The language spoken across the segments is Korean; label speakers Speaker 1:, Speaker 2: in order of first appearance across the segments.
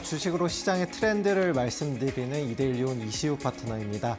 Speaker 1: 주식으로 시장의 트렌드를 말씀드리는 이데일리온 이시우 파트너입니다.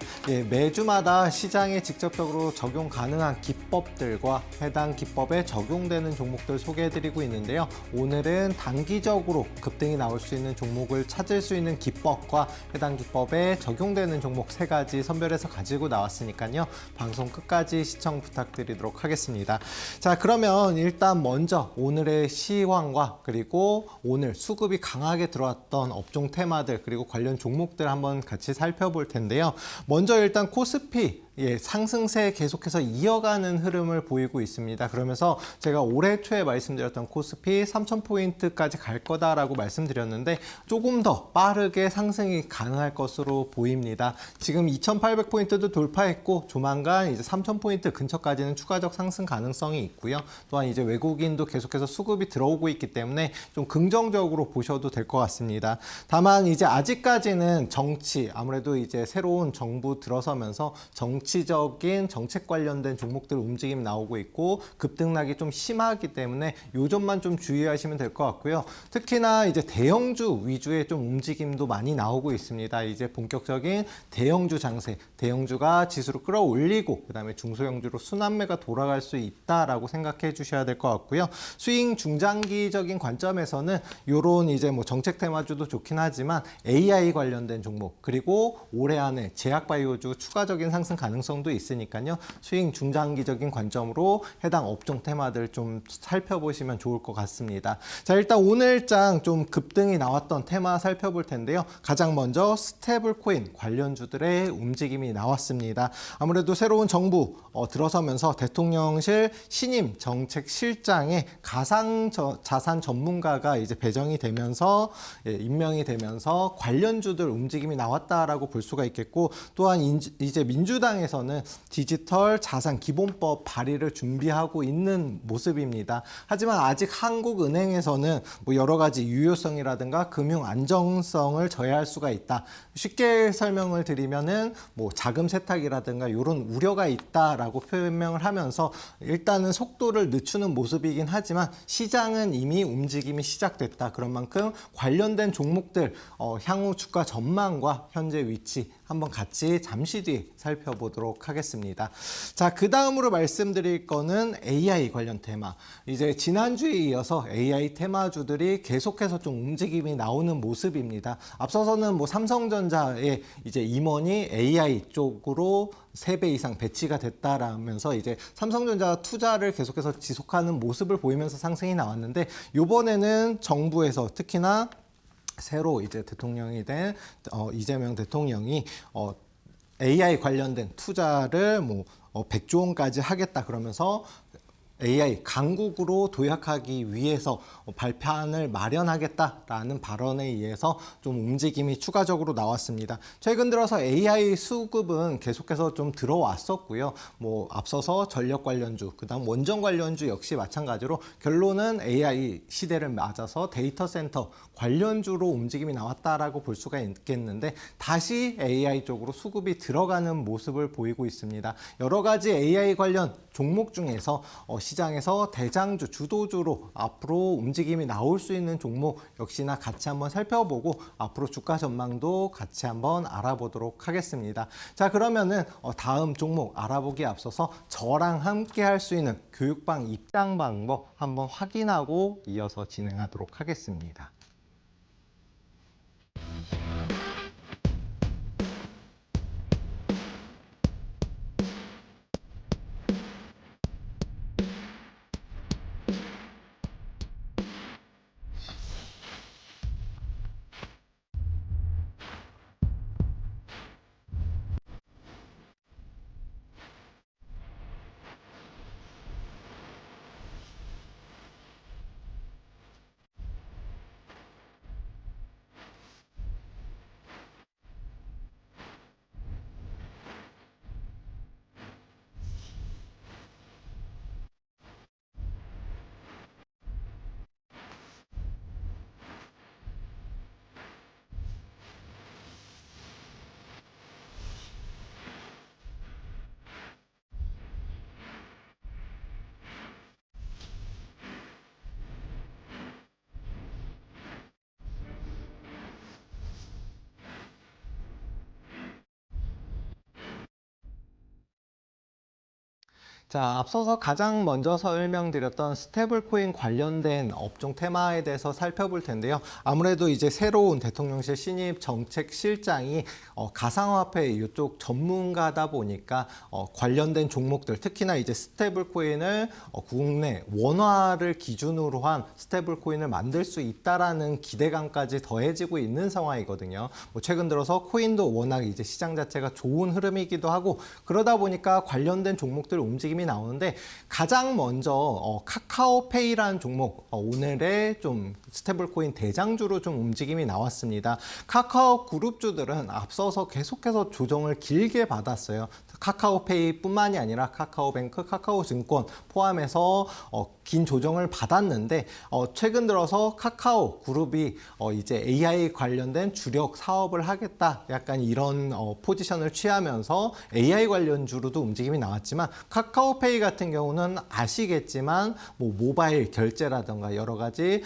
Speaker 1: 매주마다 시장에 직접적으로 적용 가능한 기법들과 해당 기법에 적용되는 종목들 소개해드리고 있는데요. 오늘은 단기적으로 급등이 나올 수 있는 종목을 찾을 수 있는 기법과 해당 기법에 적용되는 종목 3가지 선별해서 가지고 나왔으니까요. 방송 끝까지 시청 부탁드리도록 하겠습니다. 자, 그러면 일단 먼저 오늘의 시황과 그리고 오늘 수급이 강하게 들어왔던 업종 테마들 그리고 관련 종목들 한번 같이 살펴볼 텐데요. 먼저 일단 코스피 상승세 계속해서 이어가는 흐름을 보이고 있습니다. 그러면서 제가 올해 초에 말씀드렸던 코스피 3,000포인트까지 갈 거다라고 말씀드렸는데 조금 더 빠르게 상승이 가능할 것으로 보입니다. 지금 2,800포인트도 돌파했고 조만간 이제 3,000포인트 근처까지는 추가적 상승 가능성이 있고요. 또한 이제 외국인도 계속해서 수급이 들어오고 있기 때문에 좀 긍정적으로 보셔도 될 것 같습니다. 다만 이제 아직까지는 정치, 아무래도 이제 새로운 정부 들어서면서 정치적인 정책 관련된 종목들 움직임 나오고 있고 급등락이 좀 심하기 때문에 요 점만 좀 주의하시면 될 것 같고요. 특히나 이제 대형주 위주의 좀 움직임도 많이 나오고 있습니다. 이제 본격적인 대형주 장세, 대형주가 지수를 끌어올리고 그다음에 중소형주로 순환매가 돌아갈 수 있다라고 생각해 주셔야 될 것 같고요. 스윙 중장기적인 관점에서는 요런 이제 뭐 정책 테마주도 좋긴 하지만 AI 관련된 종목 그리고 올해 안에 제약바이오주 추가적인 상승 가능성도 있으니까요. 스윙 중장기적인 관점으로 해당 업종 테마들 좀 살펴보시면 좋을 것 같습니다. 자, 일단 오늘장 좀 급등이 나왔던 테마 살펴볼 텐데요. 가장 먼저 스테이블 코인 관련주들의 움직임이 나왔습니다. 아무래도 새로운 정부 들어서면서 대통령실 신임 정책실장에 가상자산 전문가가 이제 배정이 되면서 임명이 되면서 관련주들 움직임이 나왔다라고 볼 수가 있겠고, 또한 이제 민주당에서는 디지털 자산 기본법 발의를 준비하고 있는 모습입니다. 하지만 아직 한국은행에서는 뭐 여러 가지 유효성이라든가 금융 안정성을 저해할 수가 있다. 쉽게 설명을 드리면은 뭐 자금 세탁이라든가 이런 우려가 있다라고 표명을 하면서 일단은 속도를 늦추는 모습이긴 하지만 시장은 이미 움직임이 시작됐다. 그런 만큼 관련된 종목들 향후 주가 전망과 현재 위치 한번 같이 잠시 뒤에 살펴보도록 하겠습니다. 자, 그 다음으로 말씀드릴 거는 AI 관련 테마. 이제 지난주에 이어서 AI 테마주들이 계속해서 좀 움직임이 나오는 모습입니다. 앞서서는 뭐 삼성전자의 이제 임원이 AI 쪽으로 3배 이상 배치가 됐다라면서 이제 삼성전자 투자를 계속해서 지속하는 모습을 보이면서 상승이 나왔는데, 이번에는 정부에서 특히나 새로 이제 대통령이 된 이재명 대통령이 AI 관련된 투자를 뭐 100조 원까지 하겠다 그러면서 AI 강국으로 도약하기 위해서 발판을 마련하겠다라는 발언에 의해서 좀 움직임이 추가적으로 나왔습니다. 최근 들어서 AI 수급은 계속해서 좀 들어왔었고요. 뭐 앞서서 전력 관련주, 그다음 원전 관련주 역시 마찬가지로 결론은 AI 시대를 맞아서 데이터 센터 관련주로 움직임이 나왔다라고 볼 수가 있겠는데, 다시 AI 쪽으로 수급이 들어가는 모습을 보이고 있습니다. 여러 가지 AI 관련 종목 중에서 시장에서 대장주, 주도주로 앞으로 움직임이 나올 수 있는 종목 역시나 같이 한번 살펴보고 앞으로 주가 전망도 같이 한번 알아보도록 하겠습니다. 자, 그러면은 다음 종목 알아보기에 앞서서 저랑 함께 할 수 있는 교육방 입장 방법 한번 확인하고 이어서 진행하도록 하겠습니다. 자, 앞서서 가장 먼저 설명드렸던 스테이블코인 관련된 업종 테마에 대해서 살펴볼 텐데요. 아무래도 이제 새로운 대통령실 신입 정책실장이 가상화폐 이쪽 전문가다 보니까 관련된 종목들, 특히나 이제 스테이블코인을 국내 원화를 기준으로 한 스테이블코인을 만들 수 있다라는 기대감까지 더해지고 있는 상황이거든요. 뭐 최근 들어서 코인도 워낙 이제 시장 자체가 좋은 흐름이기도 하고 그러다 보니까 관련된 종목들 움직임이 나오는데 가장 먼저 카카오페이라는 종목 오늘의 좀 스테이블코인 대장주로 좀 움직임이 나왔습니다. 카카오 그룹주들은 앞서서 계속해서 조정을 길게 받았어요. 카카오페이뿐만이 아니라 카카오뱅크, 카카오증권 포함해서 긴 조정을 받았는데 최근 들어서 카카오 그룹이 이제 AI 관련된 주력 사업을 하겠다 약간 이런 포지션을 취하면서 AI 관련주로도 움직임이 나왔지만 카카오페이 같은 경우는 아시겠지만 뭐 모바일 결제라든가 여러 가지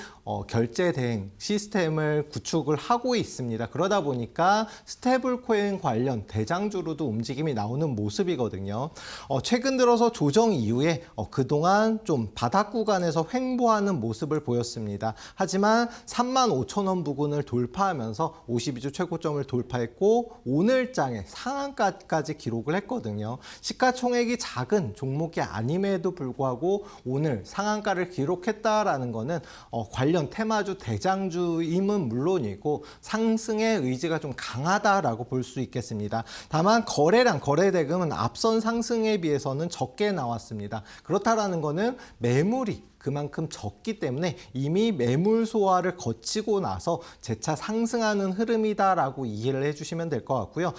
Speaker 1: 결제 대행 시스템을 구축을 하고 있습니다. 그러다 보니까 스테이블코인 관련 대장주로도 움직임이 나오는 모습이거든요. 최근 들어서 조정 이후에 그동안 좀 바닥 구간에서 횡보하는 모습을 보였습니다. 하지만 35,000원 부근을 돌파하면서 52주 최고점을 돌파했고 오늘장에 상한가까지 기록을 했거든요. 시가총액이 작은 종목이 아님에도 불구하고 오늘 상한가를 기록했다라는 것은 관련 테마주 대장주임은 물론이고 상승의 의지가 좀 강하다라고 볼 수 있겠습니다. 다만 거래량, 거래대금은 앞선 상승에 비해서는 적게 나왔습니다. 그렇다라는 것은 매물이 그만큼 적기 때문에 이미 매물 소화를 거치고 나서 재차 상승하는 흐름이다라고 이해를 해주시면 될 것 같고요.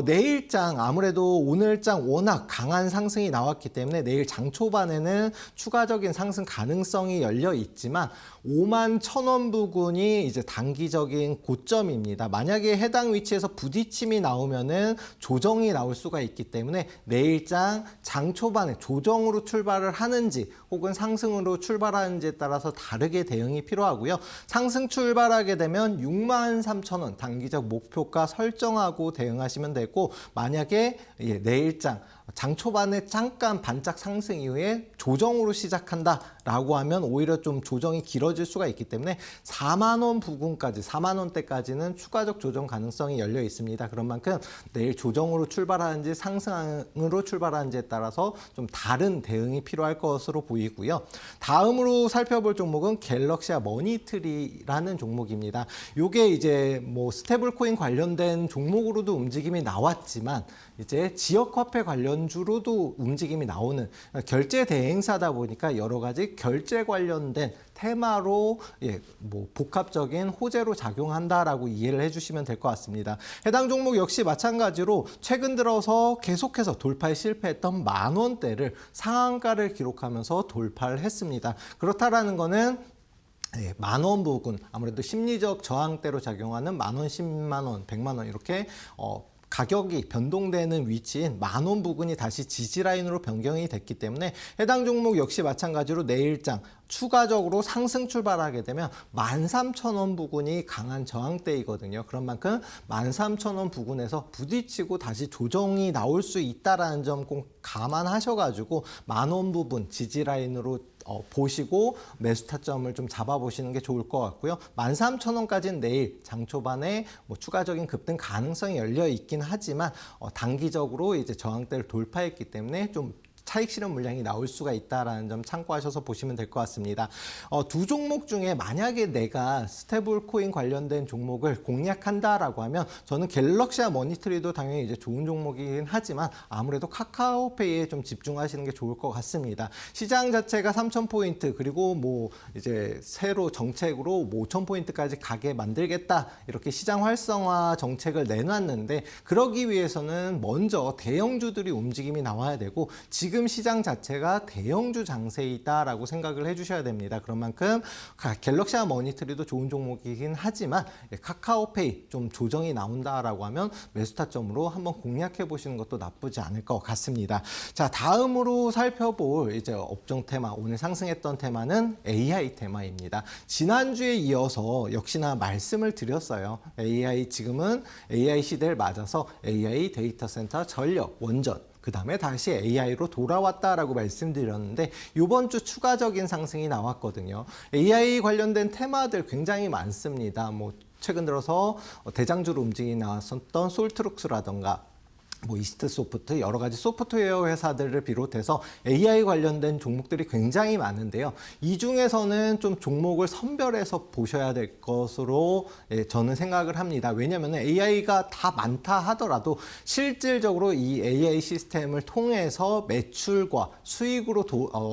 Speaker 1: 내일장 아무래도 오늘장 워낙 강한 상승이 나왔기 때문에 내일 장 초반에는 추가적인 상승 가능성이 열려 있지만 51,000원 부근이 이제 단기적인 고점입니다. 만약에 해당 위치에서 부딪힘이 나오면은 조정이 나올 수가 있기 때문에 내일장 장 초반에 조정으로 출발을 하는지 혹은 상승으로 출발하는지에 따라서 다르게 대응이 필요하고요. 상승 출발하게 되면 63,000원 단기적 목표가 설정하고 대응하시면 되고 만약에 내일장 장 초반에 잠깐 반짝 상승 이후에 조정으로 시작한다라고 하면 오히려 좀 조정이 길어질 수가 있기 때문에 4만 원 부근까지 4만 원대까지는 추가적 조정 가능성이 열려 있습니다. 그런 만큼 내일 조정으로 출발하는지 상승으로 출발하는지에 따라서 좀 다른 대응이 필요할 것으로 보이고요. 다음으로 살펴볼 종목은 갤럭시아 머니트리라는 종목입니다. 이게 이제 뭐 스테이블코인 관련된 종목으로도 움직임이 나왔지만 이제 지역화폐 관련주로도 움직임이 나오는 결제 대행사다 보니까 여러 가지 결제 관련된 테마로 뭐 복합적인 호재로 작용한다라고 이해를 해주시면 될 것 같습니다. 해당 종목 역시 마찬가지로 최근 들어서 계속해서 돌파에 실패했던 10,000원대를 상한가를 기록하면서 돌파를 했습니다. 그렇다라는 거는 10,000원 부근 아무래도 심리적 저항대로 작용하는 10,000원, 100,000원, 100만 원 이렇게 가격이 변동되는 위치인 10,000원 부근이 다시 지지라인으로 변경이 됐기 때문에 해당 종목 역시 마찬가지로 내일장 추가적으로 상승 출발하게 되면 13,000원 부근이 강한 저항대이거든요. 그런 만큼 13,000원 부근에서 부딪히고 다시 조정이 나올 수 있다는 점 꼭 감안하셔가지고 10,000원 부분 지지라인으로 보시고 매수 타점을 좀 잡아보시는 게 좋을 것 같고요. 13,000원까지는 내일 장 초반에 뭐 추가적인 급등 가능성이 열려 있긴 하지만 단기적으로 이제 저항대를 돌파했기 때문에 좀 차익 실현 물량이 나올 수가 있다는 점 참고하셔서 보시면 될 것 같습니다. 두 종목 중에 만약에 내가 스테이블코인 관련된 종목을 공략한다라고 하면 저는 갤럭시아 머니트리도 당연히 이제 좋은 종목이긴 하지만 아무래도 카카오페이에 좀 집중하시는 게 좋을 것 같습니다. 시장 자체가 3,000포인트 그리고 뭐 이제 새로 정책으로 5,000포인트까지 가게 만들겠다 이렇게 시장 활성화 정책을 내놨는데 그러기 위해서는 먼저 대형주들이 움직임이 나와야 되고 지금 시장 자체가 대형주 장세이다라고 생각을 해주셔야 됩니다. 그런 만큼 갤럭시아 머니트리도 좋은 종목이긴 하지만 카카오페이 좀 조정이 나온다라고 하면 매수 타점으로 한번 공략해 보시는 것도 나쁘지 않을 것 같습니다. 자, 다음으로 살펴볼 이제 업종 테마 오늘 상승했던 테마는 AI 테마입니다. 지난주에 이어서 역시나 말씀을 드렸어요. AI 지금은 AI 시대를 맞아서 AI 데이터 센터 전력 원전 그 다음에 다시 AI로 돌아왔다라고 말씀드렸는데 이번 주 추가적인 상승이 나왔거든요. AI 관련된 테마들 굉장히 많습니다. 뭐 최근 들어서 대장주로 움직이 나왔었던 솔트룩스라던가 뭐 이스트소프트 여러 가지 소프트웨어 회사들을 비롯해서 AI 관련된 종목들이 굉장히 많은데요. 이 중에서는 좀 종목을 선별해서 보셔야 될 것으로 저는 생각을 합니다. 왜냐하면 AI가 다 많다 하더라도 실질적으로 이 AI 시스템을 통해서 매출과 수익으로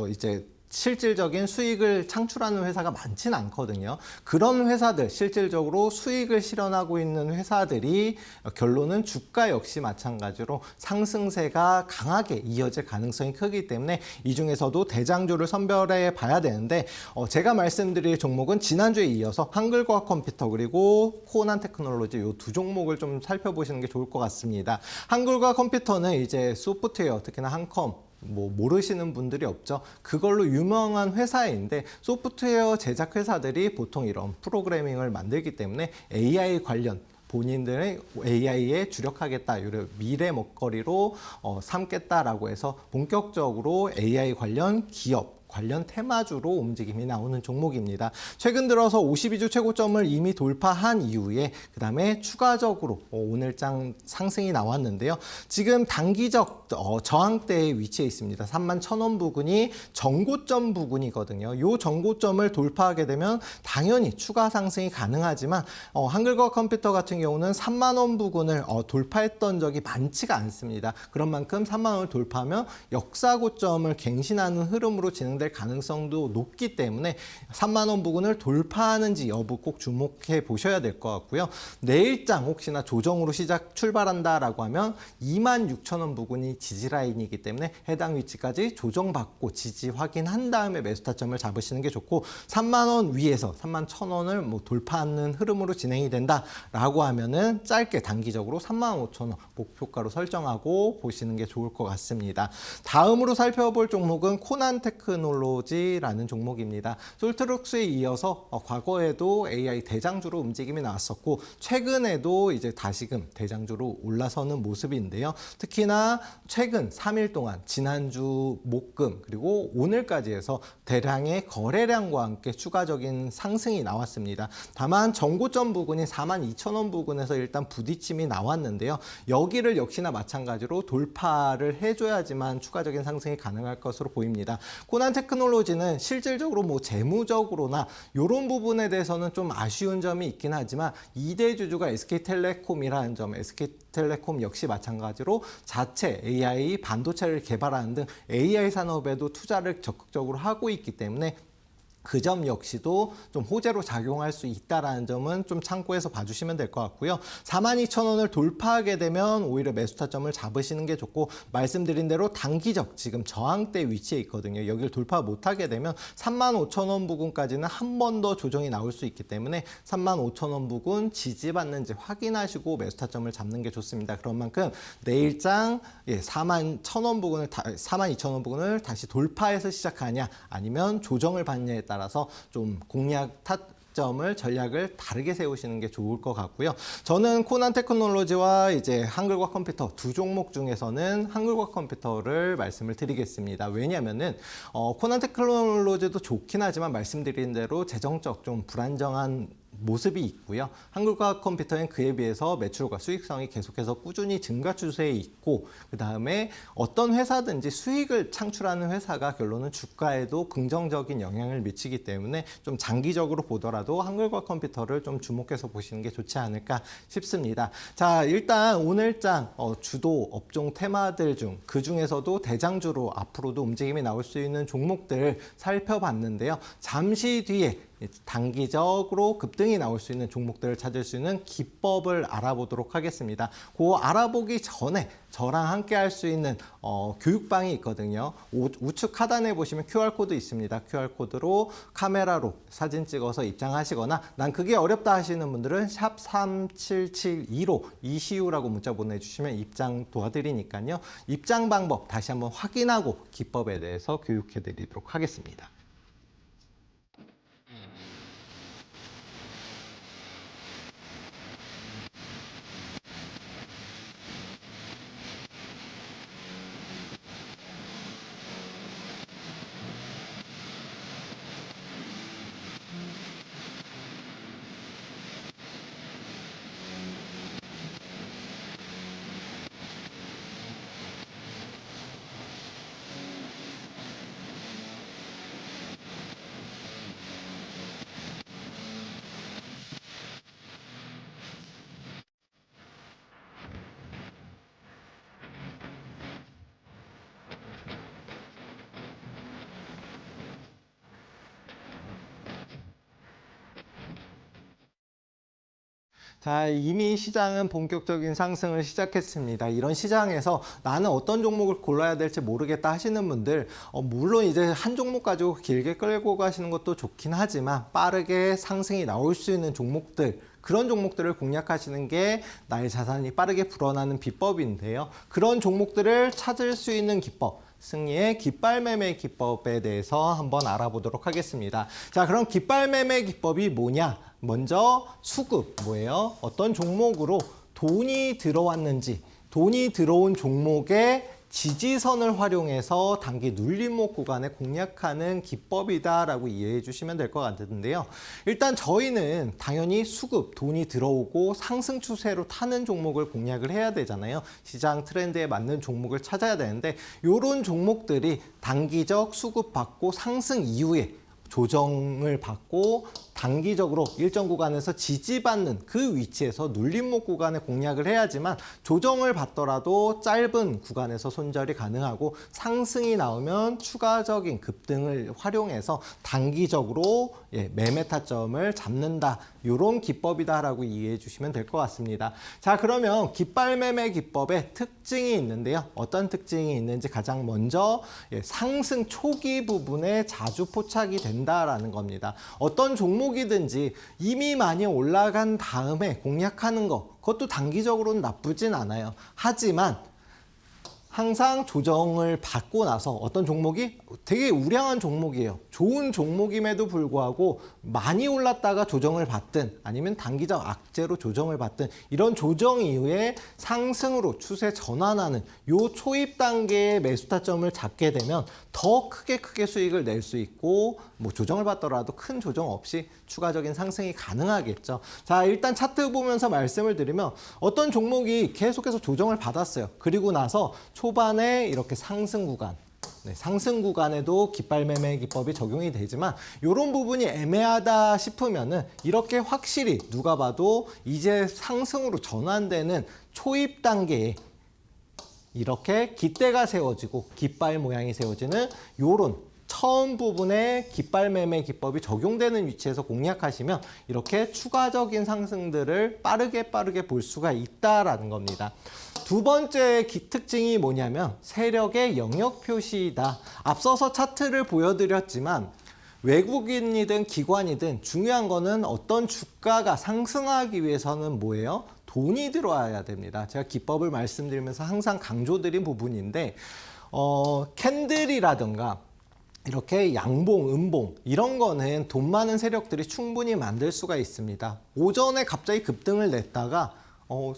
Speaker 1: 이제 실질적인 수익을 창출하는 회사가 많지는 않거든요. 그런 회사들, 실질적으로 수익을 실현하고 있는 회사들이 결론은 주가 역시 마찬가지로 상승세가 강하게 이어질 가능성이 크기 때문에 이 중에서도 대장주를 선별해 봐야 되는데 제가 말씀드릴 종목은 지난주에 이어서 한글과학 컴퓨터 그리고 코난 테크놀로지 이 두 종목을 좀 살펴보시는 게 좋을 것 같습니다. 한글과학 컴퓨터는 이제 소프트웨어, 특히나 한컴 뭐 모르시는 분들이 없죠. 그걸로 유명한 회사인데 소프트웨어 제작 회사들이 보통 이런 프로그래밍을 만들기 때문에 AI 관련 본인들의 AI에 주력하겠다, 이런 미래 먹거리로 삼겠다라고 해서 본격적으로 AI 관련 기업 관련 테마주로 움직임이 나오는 종목입니다. 최근 들어서 52주 최고점을 이미 돌파한 이후에 그 다음에 추가적으로 오늘장 상승이 나왔는데요. 지금 단기적 저항대에 위치해 있습니다. 31,000원 부근이 정고점 부근이거든요. 이 정고점을 돌파하게 되면 당연히 추가 상승이 가능하지만 한글과학 컴퓨터 같은 경우는 3만 원 부근을 돌파했던 적이 많지가 않습니다. 그런 만큼 3만 원을 돌파하면 역사 고점을 갱신하는 흐름으로 진행될 가능성도 높기 때문에 3만 원 부근을 돌파하는지 여부 꼭 주목해 보셔야 될 것 같고요. 내일장 혹시나 조정으로 출발한다라고 하면 26,000원 부근이 지지 라인이기 때문에 해당 위치까지 조정받고 지지 확인한 다음에 매수 타점을 잡으시는 게 좋고 3만 원 위에서 31,000원을 뭐 돌파하는 흐름으로 진행이 된다라고 하면은 짧게 단기적으로 35,000원 목표가로 설정하고 보시는 게 좋을 것 같습니다. 다음으로 살펴볼 종목은 코난 테크놀로지라는 종목입니다. 솔트룩스에 이어서 과거에도 AI 대장주로 움직임이 나왔었고 최근에도 이제 다시금 대장주로 올라서는 모습인데요. 특히나 최근 3일 동안 지난주 목금 그리고 오늘까지 해서 대량의 거래량과 함께 추가적인 상승이 나왔습니다. 다만 정고점 부근인 42,000원 부근에서 일단 부딪힘이 나왔는데요. 여기를 역시나 마찬가지로 돌파를 해줘야지만 추가적인 상승이 가능할 것으로 보입니다. 코난 테크놀로지는 실질적으로 뭐 재무적으로나 이런 부분에 대해서는 좀 아쉬운 점이 있긴 하지만 2대 주주가 SK텔레콤이라는 점, SK텔레콤 역시 마찬가지로 자체 AI 반도체를 개발하는 등 AI 산업에도 투자를 적극적으로 하고 있기 때문에 그 점 역시도 좀 호재로 작용할 수 있다는 점은 좀 참고해서 봐주시면 될 것 같고요. 42,000원을 돌파하게 되면 오히려 매수 타점을 잡으시는 게 좋고 말씀드린 대로 단기적 지금 저항대 위치에 있거든요. 여기를 돌파 못하게 되면 35,000원 부근까지는 한 번 더 조정이 나올 수 있기 때문에 35,000원 부근 지지받는지 확인하시고 매수 타점을 잡는 게 좋습니다. 그런 만큼 내일장 41,000원 부근을 42,000원 부근을 다시 돌파해서 시작하냐 아니면 조정을 받느냐에 따라서 좀 공략 타점을 전략을 다르게 세우시는 게 좋을 것 같고요. 저는 코난 테크놀로지와 이제 한글과학 컴퓨터 두 종목 중에서는 한글과학 컴퓨터를 말씀을 드리겠습니다. 왜냐하면은 코난 테크놀로지도 좋긴 하지만 말씀드린 대로 재정적 좀 불안정한 모습이 있고요. 한글과학 컴퓨터는 그에 비해서 매출과 수익성이 계속해서 꾸준히 증가 추세에 있고 그 다음에 어떤 회사든지 수익을 창출하는 회사가 결론은 주가에도 긍정적인 영향을 미치기 때문에 좀 장기적으로 보더라도 한글과학 컴퓨터를 좀 주목해서 보시는 게 좋지 않을까 싶습니다. 자, 일단 오늘장 주도 업종 테마들 중 그 중에서도 대장주로 앞으로도 움직임이 나올 수 있는 종목들을 살펴봤는데요. 잠시 뒤에 단기적으로 급등이 나올 수 있는 종목들을 찾을 수 있는 기법을 알아보도록 하겠습니다. 그 알아보기 전에 저랑 함께 할 수 있는 교육방이 있거든요. 우측 하단에 보시면 QR코드 있습니다. QR코드로 카메라로 사진 찍어서 입장하시거나 난 그게 어렵다 하시는 분들은 샵 3772로 이시우라고 문자 보내주시면 입장 도와드리니까요. 입장 방법 다시 한번 확인하고 기법에 대해서 교육해 드리도록 하겠습니다. 자, 이미 시장은 본격적인 상승을 시작했습니다. 이런 시장에서 나는 어떤 종목을 골라야 될지 모르겠다 하시는 분들, 물론 이제 한 종목 가지고 길게 끌고 가시는 것도 좋긴 하지만 빠르게 상승이 나올 수 있는 종목들, 그런 종목들을 공략하시는 게 나의 자산이 빠르게 불어나는 비법인데요. 그런 종목들을 찾을 수 있는 기법, 승리의 깃발 매매 기법에 대해서 한번 알아보도록 하겠습니다. 자, 그럼 깃발 매매 기법이 뭐냐? 먼저 수급, 뭐예요? 어떤 종목으로 돈이 들어왔는지, 돈이 들어온 종목의 지지선을 활용해서 단기 눌림목 구간에 공략하는 기법이다라고 이해해 주시면 될 것 같은데요. 일단 저희는 당연히 수급, 돈이 들어오고 상승 추세로 타는 종목을 공략을 해야 되잖아요. 시장 트렌드에 맞는 종목을 찾아야 되는데 이런 종목들이 단기적 수급 받고 상승 이후에 조정을 받고 단기적으로 일정 구간에서 지지받는 그 위치에서 눌림목 구간에 공략을 해야지만 조정을 받더라도 짧은 구간에서 손절이 가능하고 상승이 나오면 추가적인 급등을 활용해서 단기적으로 매매 타점을 잡는다. 이런 기법이다라고 이해해 주시면 될 것 같습니다. 자, 그러면 깃발 매매 기법의 특징이 있는데요. 어떤 특징이 있는지 가장 먼저 상승 초기 부분에 자주 포착이 된다라는 겁니다. 어떤 종목이든지 이미 많이 올라간 다음에 공략하는 거, 그것도 단기적으로는 나쁘진 않아요. 하지만 항상 조정을 받고 나서 어떤 종목이 되게 우량한 종목이에요. 좋은 종목임에도 불구하고 많이 올랐다가 조정을 받든 아니면 단기적 악재로 조정을 받든 이런 조정 이후에 상승으로 추세 전환하는 요 초입 단계의 매수 타점을 잡게 되면 더 크게 수익을 낼 수 있고 뭐 조정을 받더라도 큰 조정 없이 추가적인 상승이 가능하겠죠. 자, 일단 차트 보면서 말씀을 드리면 어떤 종목이 계속해서 조정을 받았어요. 그리고 나서 초반에 이렇게 상승 구간, 상승 구간에도 깃발 매매 기법이 적용이 되지만 이런 부분이 애매하다 싶으면은 이렇게 확실히 누가 봐도 이제 상승으로 전환되는 초입 단계에 이렇게 깃대가 세워지고 깃발 모양이 세워지는 요런 처음 부분에 깃발 매매 기법이 적용되는 위치에서 공략하시면 이렇게 추가적인 상승들을 빠르게 볼 수가 있다라는 겁니다. 두 번째 특징이 뭐냐면 세력의 영역 표시이다. 앞서서 차트를 보여드렸지만 외국인이든 기관이든 중요한 거는 어떤 주가가 상승하기 위해서는 뭐예요? 돈이 들어와야 됩니다. 제가 기법을 말씀드리면서 항상 강조드린 부분인데 캔들이라든가 이렇게 양봉, 음봉 이런 거는 돈 많은 세력들이 충분히 만들 수가 있습니다. 오전에 갑자기 급등을 냈다가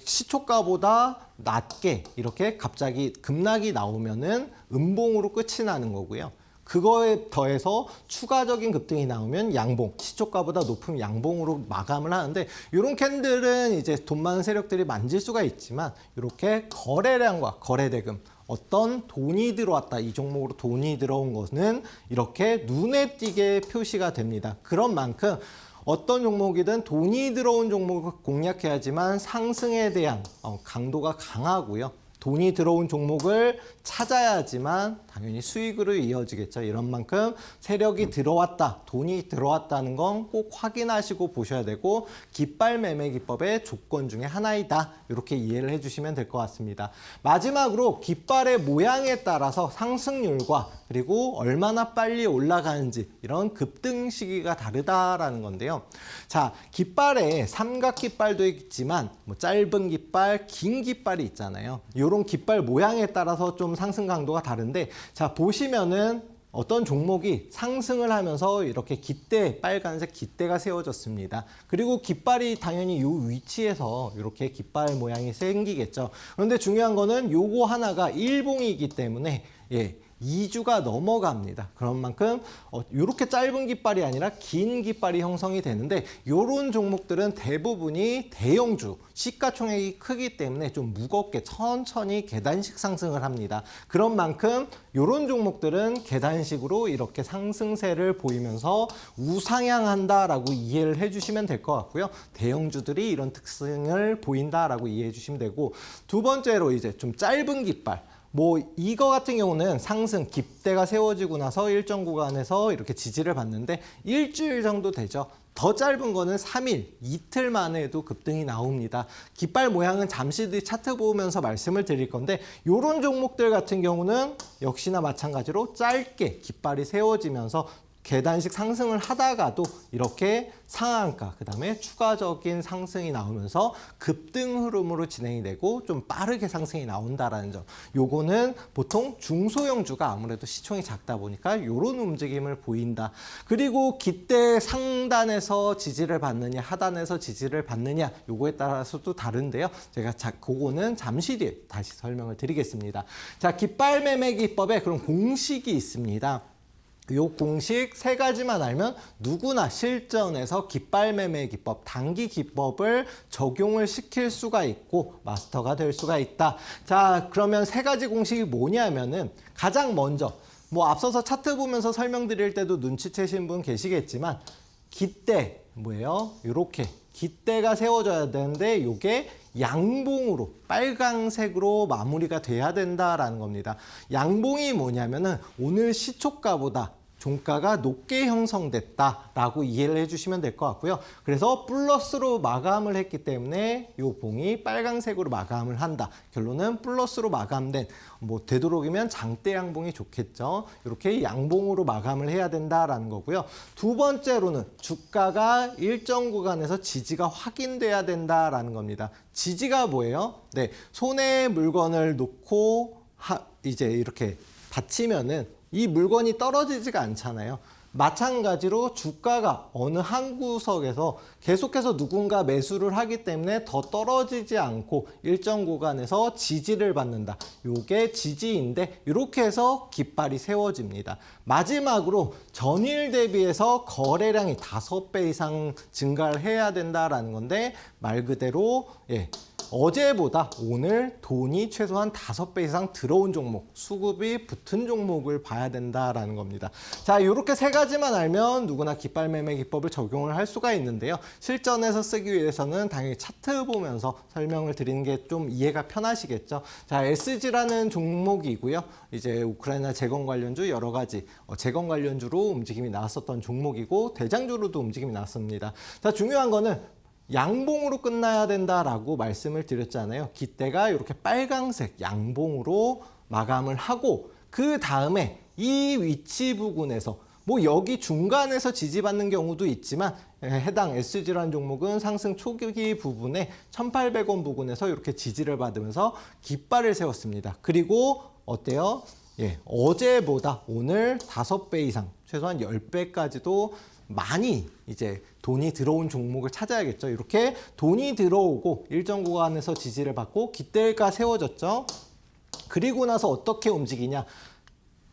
Speaker 1: 시초가보다 낮게 이렇게 갑자기 급락이 나오면은 음봉으로 끝이 나는 거고요. 그거에 더해서 추가적인 급등이 나오면 양봉, 시초가보다 높은 양봉으로 마감을 하는데 이런 캔들은 이제 돈 많은 세력들이 만질 수가 있지만 이렇게 거래량과 거래대금 어떤 돈이 들어왔다, 이 종목으로 돈이 들어온 것은 이렇게 눈에 띄게 표시가 됩니다. 그런 만큼 어떤 종목이든 돈이 들어온 종목을 공략해야지만 상승에 대한 강도가 강하고요. 돈이 들어온 종목을 찾아야지만 당연히 수익으로 이어지겠죠. 이런 만큼 세력이 들어왔다, 돈이 들어왔다는 건 꼭 확인하시고 보셔야 되고 깃발 매매 기법의 조건 중에 하나이다. 이렇게 이해를 해주시면 될 것 같습니다. 마지막으로 깃발의 모양에 따라서 상승률과 그리고 얼마나 빨리 올라가는지 이런 급등 시기가 다르다라는 건데요. 자, 깃발에 삼각 깃발도 있지만 뭐 짧은 깃발, 긴 깃발이 있잖아요. 이런 깃발 모양에 따라서 좀 상승 강도가 다른데 자, 보시면은 어떤 종목이 상승을 하면서 이렇게 깃대, 빨간색 깃대가 세워졌습니다. 그리고 깃발이 당연히 이 위치에서 이렇게 깃발 모양이 생기겠죠. 그런데 중요한 거는 요거 하나가 일봉이기 때문에 2주가 넘어갑니다. 그런 만큼 이렇게 짧은 깃발이 아니라 긴 깃발이 형성이 되는데 이런 종목들은 대부분이 대형주, 시가총액이 크기 때문에 좀 무겁게 천천히 계단식 상승을 합니다. 그런 만큼 이런 종목들은 계단식으로 이렇게 상승세를 보이면서 우상향한다라고 이해를 해주시면 될 것 같고요. 대형주들이 이런 특징을 보인다라고 이해해 주시면 되고 두 번째로 이제 좀 짧은 깃발, 뭐 이거 같은 경우는 상승 깃대가 세워지고 나서 일정 구간에서 이렇게 지지를 받는데 일주일 정도 되죠. 더 짧은 거는 3일, 이틀 만에도 급등이 나옵니다. 깃발 모양은 잠시 뒤 차트 보면서 말씀을 드릴 건데 이런 종목들 같은 경우는 역시나 마찬가지로 짧게 깃발이 세워지면서 계단식 상승을 하다가도 이렇게 상한가, 그 다음에 추가적인 상승이 나오면서 급등 흐름으로 진행이 되고 좀 빠르게 상승이 나온다라는 점. 요거는 보통 중소형주가 아무래도 시총이 작다 보니까 이런 움직임을 보인다. 그리고 기대 상단에서 지지를 받느냐, 하단에서 지지를 받느냐, 요거에 따라서도 다른데요. 제가 그거는 잠시 뒤에 다시 설명을 드리겠습니다. 자, 깃발 매매 기법에 그럼 공식이 있습니다. 요 공식 세 가지만 알면 누구나 실전에서 깃발 매매 기법, 단기 기법을 적용을 시킬 수가 있고 마스터가 될 수가 있다. 자, 그러면 세 가지 공식이 뭐냐면은 가장 먼저 뭐 앞서서 차트 보면서 설명드릴 때도 눈치채신 분 계시겠지만 깃대 뭐예요? 요렇게 깃대가 세워져야 되는데 요게 양봉으로 빨강색으로 마무리가 돼야 된다라는 겁니다. 양봉이 뭐냐면은 오늘 시초가보다 종가가 높게 형성됐다라고 이해를 해주시면 될 것 같고요. 그래서 플러스로 마감을 했기 때문에 이 봉이 빨강색으로 마감을 한다. 결론은 플러스로 마감된 뭐 되도록이면 장대 양봉이 좋겠죠. 이렇게 양봉으로 마감을 해야 된다라는 거고요. 두 번째로는 주가가 일정 구간에서 지지가 확인돼야 된다라는 겁니다. 지지가 뭐예요? 네, 손에 물건을 놓고 이제 이렇게 받치면은 이 물건이 떨어지지가 않잖아요. 마찬가지로 주가가 어느 한 구석에서 계속해서 누군가 매수를 하기 때문에 더 떨어지지 않고 일정 구간에서 지지를 받는다. 이게 지지인데 이렇게 해서 깃발이 세워집니다. 마지막으로 전일 대비해서 거래량이 5배 이상 증가를 해야 된다라는 건데 말 그대로 어제보다 오늘 돈이 최소한 5배 이상 들어온 종목, 수급이 붙은 종목을 봐야 된다라는 겁니다. 자, 이렇게 세 가지만 알면 누구나 깃발 매매 기법을 적용을 할 수가 있는데요. 실전에서 쓰기 위해서는 당연히 차트 보면서 설명을 드리는 게 좀 이해가 편하시겠죠. 자, SG라는 종목이고요. 이제 우크라이나 재건 관련주 여러 가지 재건 관련주로 움직임이 나왔었던 종목이고 대장주로도 움직임이 나왔습니다. 자, 중요한 거는 양봉으로 끝나야 된다라고 말씀을 드렸잖아요. 깃대가 이렇게 빨강색 양봉으로 마감을 하고 그 다음에 이 위치 부근에서 뭐 여기 중간에서 지지받는 경우도 있지만 해당 SG라는 종목은 상승 초기 부분에 1,800원 부근에서 이렇게 지지를 받으면서 깃발을 세웠습니다. 그리고 어때요? 어제보다 오늘 5배 이상, 최소한 10배까지도 많이 이제 돈이 들어온 종목을 찾아야겠죠. 이렇게 돈이 들어오고 일정 구간에서 지지를 받고 깃대가 세워졌죠. 그리고 나서 어떻게 움직이냐.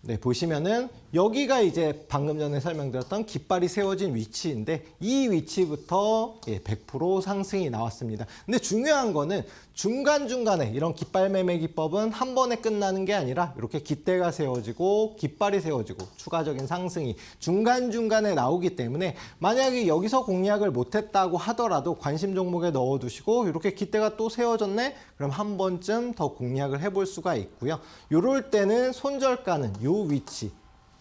Speaker 1: 네, 보시면은 여기가 이제 방금 전에 설명드렸던 깃발이 세워진 위치인데 이 위치부터 100% 상승이 나왔습니다. 근데 중요한 거는 중간중간에 이런 깃발 매매 기법은 한 번에 끝나는 게 아니라 이렇게 깃대가 세워지고 깃발이 세워지고 추가적인 상승이 중간중간에 나오기 때문에 만약에 여기서 공략을 못했다고 하더라도 관심 종목에 넣어두시고 이렇게 깃대가 또 세워졌네? 그럼 한 번쯤 더 공략을 해볼 수가 있고요. 이럴 때는 손절가는 이 위치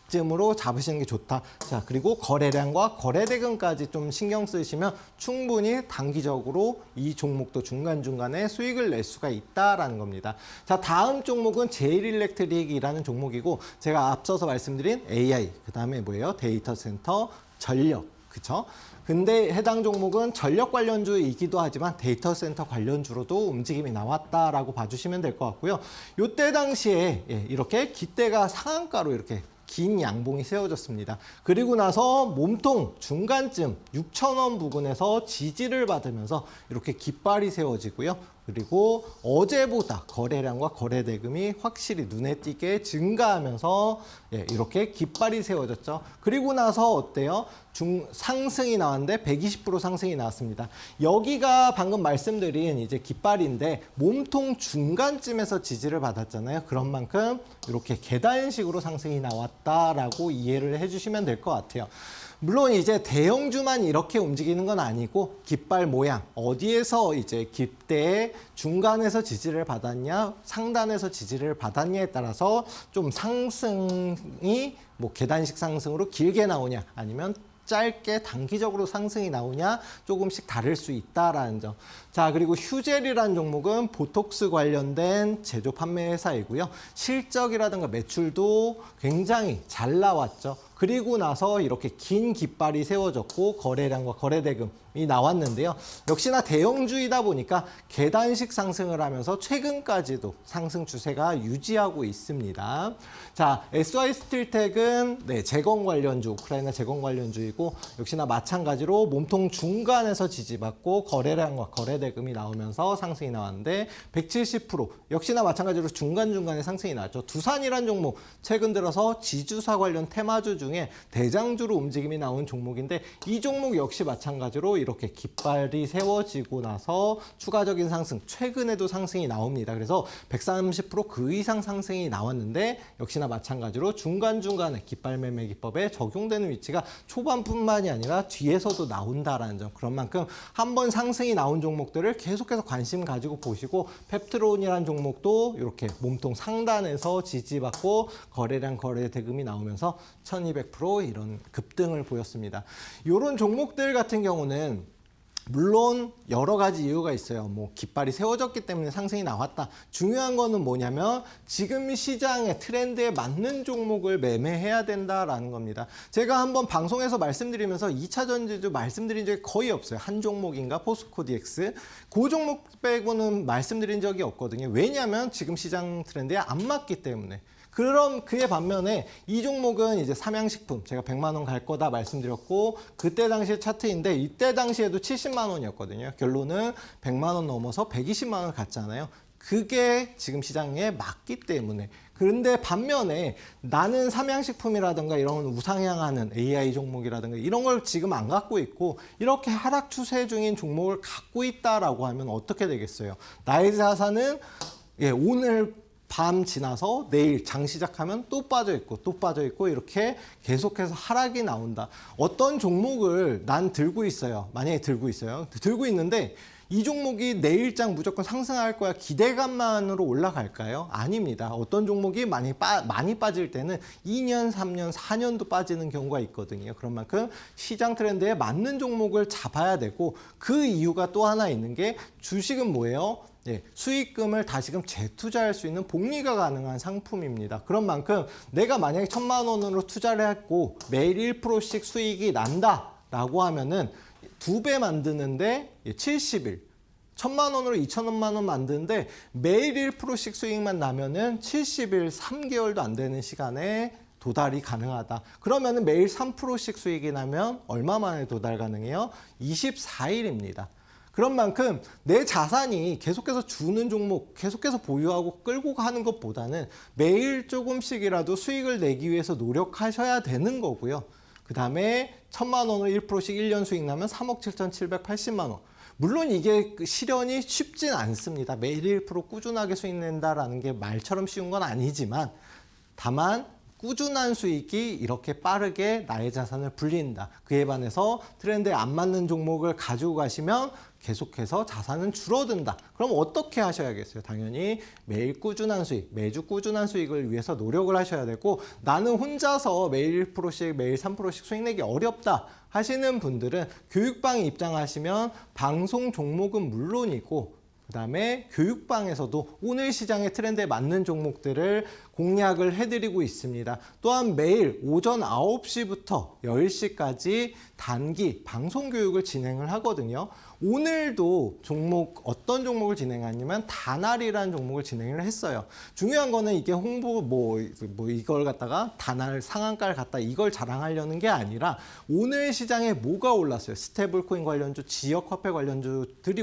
Speaker 1: 쯤으로 잡으시는 게 좋다. 자, 그리고 거래량과 거래대금까지 좀 신경 쓰시면 충분히 단기적으로 이 종목도 중간중간에 수익을 낼 수가 있다라는 겁니다. 자, 다음 종목은 제일일렉트릭이라는 종목이고 제가 앞서서 말씀드린 AI, 그 다음에 뭐예요? 데이터 센터, 전력, 그쵸? 근데 해당 종목은 전력 관련주이기도 하지만 데이터 센터 관련주로도 움직임이 나왔다라고 봐주시면 될 것 같고요. 이때 당시에 이렇게 깃대가 상한가로 이렇게 긴 양봉이 세워졌습니다. 그리고 나서 몸통 중간쯤 6,000원 부근에서 지지를 받으면서 이렇게 깃발이 세워지고요. 그리고 어제보다 거래량과 거래대금이 확실히 눈에 띄게 증가하면서 이렇게 깃발이 세워졌죠. 그리고 나서 어때요? 상승이 나왔는데 120% 상승이 나왔습니다. 여기가 방금 말씀드린 이제 깃발인데 몸통 중간쯤에서 지지를 받았잖아요. 그런 만큼 이렇게 계단식으로 상승이 나왔다라고 이해를 해주시면 될 것 같아요. 물론 이제 대형주만 이렇게 움직이는 건 아니고 깃발 모양 어디에서 이제 깃대의 중간에서 지지를 받았냐 상단에서 지지를 받았냐에 따라서 좀 상승이 뭐 계단식 상승으로 길게 나오냐 아니면 짧게 단기적으로 상승이 나오냐 조금씩 다를 수 있다라는 점. 자, 그리고 휴젤이라는 종목은 보톡스 관련된 제조 판매 회사이고요. 실적이라든가 매출도 굉장히 잘 나왔죠. 그리고 나서 이렇게 긴 깃발이 세워졌고 거래량과 거래대금이 나왔는데요. 역시나 대형주이다 보니까 계단식 상승을 하면서 최근까지도 상승 추세가 유지하고 있습니다. 자, SY스틸텍은 재건 관련주, 우크라이나 재건 관련주이고 역시나 마찬가지로 몸통 중간에서 지지받고 거래량과 거래대금이 나오면서 상승이 나왔는데 170% 역시나 마찬가지로 중간중간에 상승이 나왔죠. 두산이란 종목 최근 들어서 지주사 관련 테마주 중에 대장주로 움직임이 나온 종목인데 이 종목 역시 마찬가지로 이렇게 깃발이 세워지고 나서 추가적인 상승, 최근에도 상승이 나옵니다. 그래서 130%그 이상 상승이 나왔는데 역시나 마찬가지로 중간중간에 깃발 매매 기법에 적용되는 위치가 초반뿐만이 아니라 뒤에서도 나온다라는 점. 그런 만큼 한번 상승이 나온 종목들을 계속해서 관심 가지고 보시고 펩트론이라는 종목도 이렇게 몸통 상단에서 지지받고 거래량 거래 대금이 나오면서 1200% 이런 급등을 보였습니다. 이런 종목들 같은 경우는 물론 여러 가지 이유가 있어요. 뭐 깃발이 세워졌기 때문에 상승이 나왔다. 중요한 거는 뭐냐면 지금 시장의 트렌드에 맞는 종목을 매매해야 된다라는 겁니다. 제가 한번 방송에서 말씀드리면서 2차 전지주 말씀드린 적이 거의 없어요. 한 종목인가 포스코 DX. 그 종목 빼고는 말씀드린 적이 없거든요. 왜냐하면 지금 시장 트렌드에 안 맞기 때문에. 그럼 그에 반면에 이 종목은 이제 삼양식품 제가 100만 원 갈 거다 말씀드렸고 그때 당시에 차트인데 이때 당시에도 70만 원이었거든요. 결론은 100만 원 넘어서 120만 원을 갔잖아요. 그게 지금 시장에 맞기 때문에. 그런데 반면에 나는 삼양식품이라든가 이런 우상향하는 AI 종목이라든가 이런 걸 지금 안 갖고 있고 이렇게 하락 추세 중인 종목을 갖고 있다라고 하면 어떻게 되겠어요? 나의 자산은 오늘 밤 지나서 내일 장 시작하면 또 빠져있고 또 빠져있고 이렇게 계속해서 하락이 나온다. 어떤 종목을 난 들고 있어요. 만약에 들고 있어요. 들고 있는데 이 종목이 내일장 무조건 상승할 거야 기대감만으로 올라갈까요? 아닙니다. 어떤 종목이 많이 빠질 때는 2년, 3년, 4년도 빠지는 경우가 있거든요. 그런 만큼 시장 트렌드에 맞는 종목을 잡아야 되고 그 이유가 또 하나 있는 게 주식은 뭐예요? 수익금을 다시금 재투자할 수 있는 복리가 가능한 상품입니다. 그런 만큼 내가 만약에 1,000만 원으로 투자를 했고 매일 1%씩 수익이 난다라고 하면은 2배 만드는데 70일. 1,000만 원으로 2,000만 원 만드는데 매일 1%씩 수익만 나면은 70일, 3개월도 안 되는 시간에 도달이 가능하다. 그러면은 매일 3%씩 수익이 나면 얼마 만에 도달 가능해요? 24일입니다. 그런 만큼 내 자산이 계속해서 주는 종목 계속해서 보유하고 끌고 가는 것보다는 매일 조금씩이라도 수익을 내기 위해서 노력하셔야 되는 거고요. 그 다음에 1,000만 원을 1%씩 1년 수익 나면 3억 7,780만 원. 물론 이게 실현이 쉽진 않습니다. 매일 1% 꾸준하게 수익 낸다라는 게 말처럼 쉬운 건 아니지만 다만 꾸준한 수익이 이렇게 빠르게 나의 자산을 불린다. 그에 반해서 트렌드에 안 맞는 종목을 가지고 가시면 계속해서 자산은 줄어든다. 그럼 어떻게 하셔야겠어요? 당연히 매일 꾸준한 수익, 매주 꾸준한 수익을 위해서 노력을 하셔야 되고 나는 혼자서 매일 1%씩 매일 3%씩 수익 내기 어렵다 하시는 분들은 교육방에 입장하시면 방송 종목은 물론이고 그 다음에 교육방에서도 오늘 시장의 트렌드에 맞는 종목들을 공략을 해드리고 있습니다. 또한 매일 오전 9시부터 10시까지 단기 방송 교육을 진행을 하거든요. 오늘도 어떤 종목을 진행하냐면 다날이라는 종목을 진행을 했어요. 중요한 거는 이게 홍보 이걸 갖다가 다날 상한가를 갖다 이걸 자랑하려는 게 아니라 오늘 시장에 뭐가 올랐어요. 스테이블코인 관련주, 지역화폐 관련주들이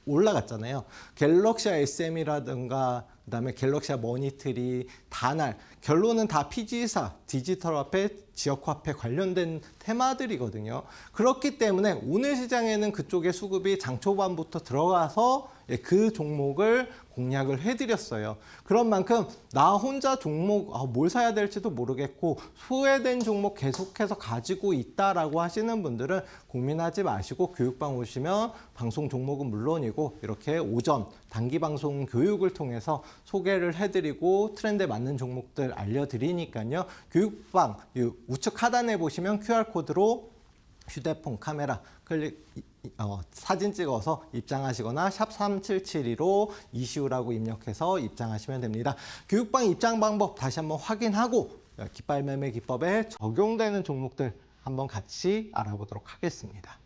Speaker 1: 올라갔잖아요. 갤럭시아 SM이라든가 그다음에 갤럭시아 머니트리, 다날 결론은 다 PG사, 디지털화폐, 지역화폐 관련된 테마들이거든요. 그렇기 때문에 오늘 시장에는 그쪽의 수급이 장 초반부터 들어가서 그 종목을 공략을 해드렸어요. 그런 만큼 나 혼자 종목 뭘 사야 될지도 모르겠고 소외된 종목 계속해서 가지고 있다라고 하시는 분들은 고민하지 마시고 교육방 오시면 방송 종목은 물론이고 이렇게 오전 단기 방송 교육을 통해서 소개를 해드리고 트렌드에 맞는 종목들 알려드리니까요. 교육방 우측 하단에 보시면 QR코드로 휴대폰 카메라 사진 찍어서 입장하시거나 샵 3772로 이슈라고 입력해서 입장하시면 됩니다. 교육방 입장 방법 다시 한번 확인하고 깃발 매매 기법에 적용되는 종목들 한번 같이 알아보도록 하겠습니다.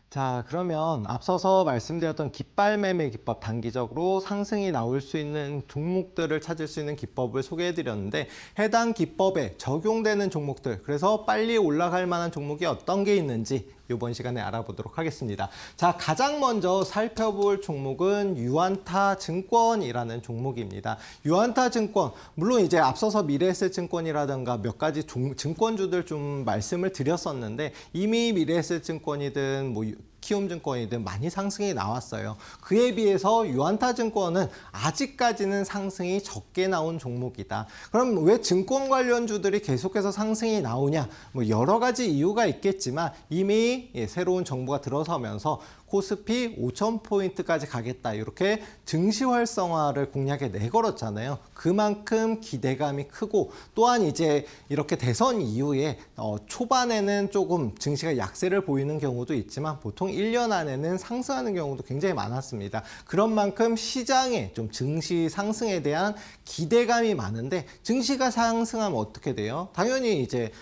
Speaker 1: 자, 그러면 앞서서 말씀드렸던 깃발 매매 기법, 단기적으로 상승이 나올 수 있는 종목들을 찾을 수 있는 기법을 소개해 드렸는데, 해당 기법에 적용되는 종목들, 그래서 빨리 올라갈 만한 종목이 어떤 게 있는지 이번 시간에 알아보도록 하겠습니다. 자, 가장 먼저 살펴볼 종목은 유안타 증권이라는 종목입니다. 유안타 증권, 물론 이제 앞서서 미래에셋증권이라든가 몇 가지 증권주들 좀 말씀을 드렸었는데, 이미 미래에셋증권이든 뭐 키움증권이든 많이 상승이 나왔어요. 그에 비해서 유안타증권은 아직까지는 상승이 적게 나온 종목이다. 그럼 왜 증권 관련주들이 계속해서 상승이 나오냐? 뭐 여러 가지 이유가 있겠지만 이미 새로운 정부가 들어서면서 코스피 5,000포인트까지 가겠다, 이렇게 증시 활성화를 공약에 내걸었잖아요. 그만큼 기대감이 크고, 또한 이제 이렇게 대선 이후에 초반에는 조금 증시가 약세를 보이는 경우도 있지만 보통 1년 안에는 상승하는 경우도 굉장히 많았습니다. 그런 만큼 시장에 좀 증시 상승에 대한 기대감이 많은데, 증시가 상승하면 어떻게 돼요? 당연히 이제